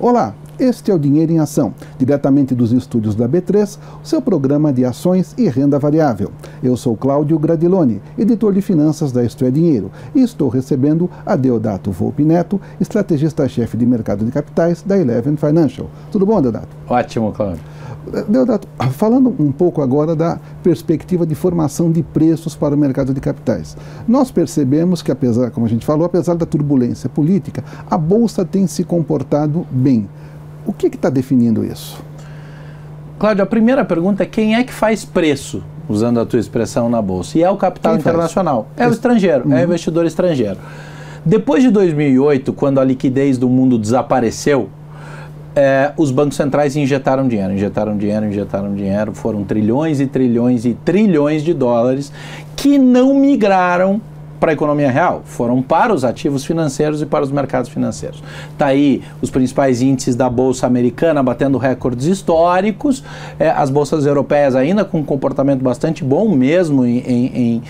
Olá, este é o Dinheiro em Ação, diretamente dos estúdios da B3, o seu programa de ações e renda variável. Eu sou Cláudio Gradiloni, editor de finanças da Isto é Dinheiro, e estou recebendo Adeodato Volpi Neto, estrategista-chefe de mercado de capitais da Eleven Financial. Tudo bom, Adeodato? Ótimo, Cláudio. Adeodato, falando um pouco agora da perspectiva de formação de preços para o mercado de capitais. Nós percebemos que, apesar, como a gente falou, apesar da turbulência política, a Bolsa tem se comportado bem. O que está definindo isso? Cláudio, a primeira pergunta é quem é que faz preço, usando a tua expressão, na Bolsa? E é o capital internacional. É o estrangeiro, é o investidor estrangeiro. Depois de 2008, quando a liquidez do mundo desapareceu, os bancos centrais injetaram dinheiro, foram trilhões e trilhões e trilhões de dólares que não migraram para a economia real, foram para os ativos financeiros e para os mercados financeiros. Está aí os principais índices da Bolsa Americana batendo recordes históricos, as bolsas europeias ainda com um comportamento bastante bom, mesmo em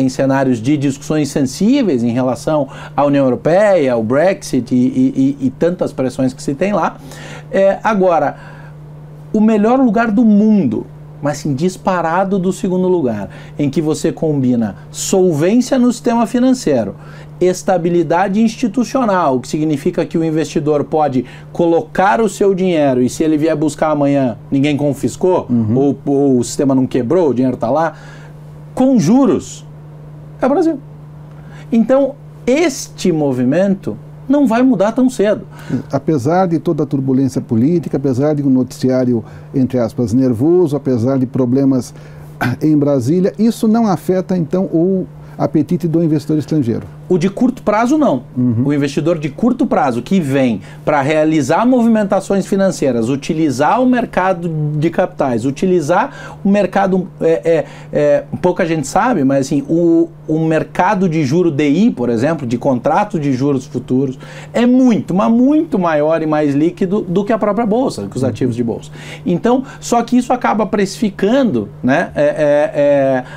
cenários de discussões sensíveis em relação à União Europeia, ao Brexit e tantas pressões que se tem lá. Agora, o melhor lugar do mundo, mas sim disparado do segundo lugar, em que você combina solvência no sistema financeiro, estabilidade institucional, que significa que o investidor pode colocar o seu dinheiro e se ele vier buscar amanhã, ninguém confiscou, ou o sistema não quebrou, o dinheiro está lá, com juros, é o Brasil. Então, este movimento não vai mudar tão cedo. Apesar de toda a turbulência política, apesar de um noticiário, entre aspas, nervoso, apesar de problemas em Brasília, isso não afeta, então, o apetite do investidor estrangeiro? O de curto prazo, não. O investidor de curto prazo que vem para realizar movimentações financeiras, utilizar o mercado de capitais, utilizar o mercado, pouca gente sabe, mas assim, o mercado de juro DI, por exemplo, de contratos de juros futuros, é muito maior e mais líquido do que a própria Bolsa, que os ativos de Bolsa. Então, só que isso acaba precificando, né,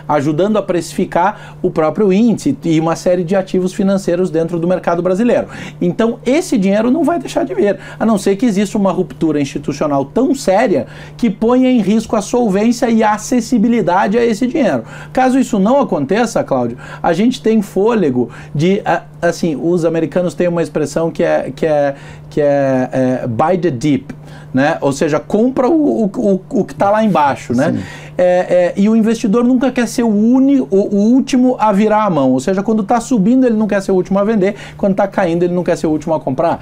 ajudando a precificar o próprio índice e uma série de ativos financeiros dentro do mercado brasileiro. Então, esse dinheiro não vai deixar de vir, a não ser que exista uma ruptura institucional tão séria que ponha em risco a solvência e a acessibilidade a esse dinheiro. Caso isso não aconteça, Cláudio, a gente tem fôlego de, assim, os americanos têm uma expressão que é buy the dip, né? Ou seja, compra o que está lá embaixo, né? E o investidor nunca quer ser o último a virar a mão, ou seja, quando está subindo ele não quer ser o último a vender, quando está caindo ele não quer ser o último a comprar.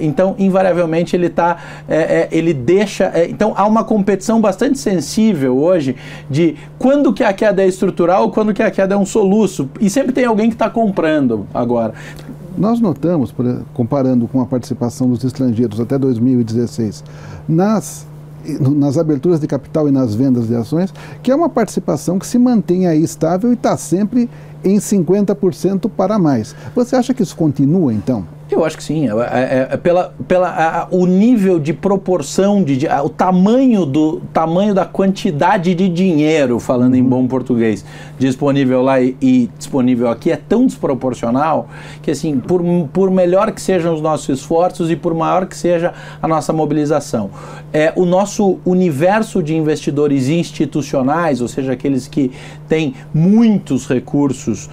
Então, invariavelmente, ele deixa... então, há uma competição bastante sensível hoje de quando que a queda é estrutural, quando que a queda é um soluço, e sempre tem alguém que está comprando agora. Nós notamos, comparando com a participação dos estrangeiros até 2016, nas aberturas de capital e nas vendas de ações, que é uma participação que se mantém aí estável e está sempre em 50% para mais. Você acha que isso continua, então? Eu acho que sim, o nível de proporção, o tamanho da quantidade de dinheiro, falando em bom português, disponível lá e disponível aqui é tão desproporcional que, assim, por melhor que sejam os nossos esforços e por maior que seja a nossa mobilização, o nosso universo de investidores institucionais, ou seja, aqueles que têm muitos recursos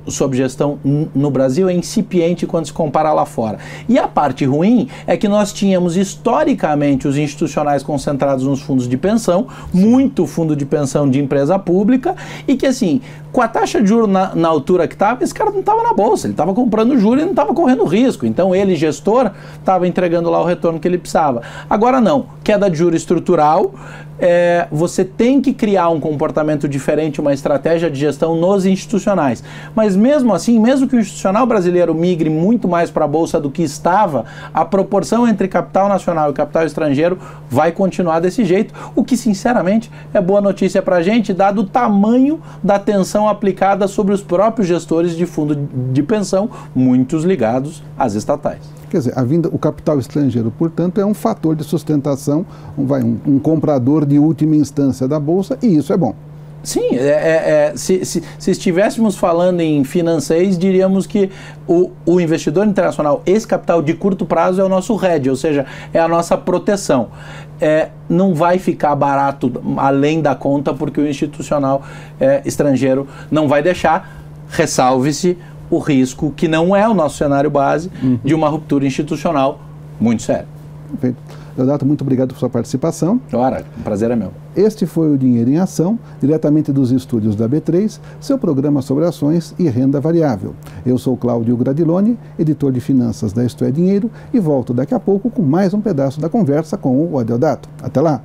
sob gestão no Brasil, é incipiente quando se compara lá fora. E a parte ruim é que nós tínhamos historicamente os institucionais concentrados nos fundos de pensão, muito fundo de pensão de empresa pública, e que, assim, com a taxa de juros na altura que estava, esse cara não estava na bolsa, ele estava comprando juros e não estava correndo risco. Então ele, gestor, estava entregando lá o retorno que ele precisava. Agora não, queda de juros estrutural, você tem que criar um comportamento diferente, uma estratégia de gestão nos institucionais. Mas mesmo assim, mesmo que o institucional brasileiro migre muito mais para a bolsa do que estava, a proporção entre capital nacional e capital estrangeiro vai continuar desse jeito, o que sinceramente é boa notícia para a gente, dado o tamanho da tensão aplicada sobre os próprios gestores de fundo de pensão, muitos ligados às estatais. Quer dizer, o capital estrangeiro, portanto, é um fator de sustentação, um comprador de última instância da Bolsa, e isso é bom. Sim, se estivéssemos falando em financeiros, diríamos que o investidor internacional, esse capital de curto prazo é o nosso hedge, ou seja, é a nossa proteção. Não vai ficar barato além da conta, porque o institucional estrangeiro não vai deixar, ressalve-se o risco, que não é o nosso cenário base, de uma ruptura institucional muito séria. Perfeito. Deodato, muito obrigado por sua participação. Ora, o prazer é meu. Este foi o Dinheiro em Ação, diretamente dos estúdios da B3, seu programa sobre ações e renda variável. Eu sou Cláudio Gradiloni, editor de finanças da Isto é Dinheiro, e volto daqui a pouco com mais um pedaço da conversa com o Deodato. Até lá!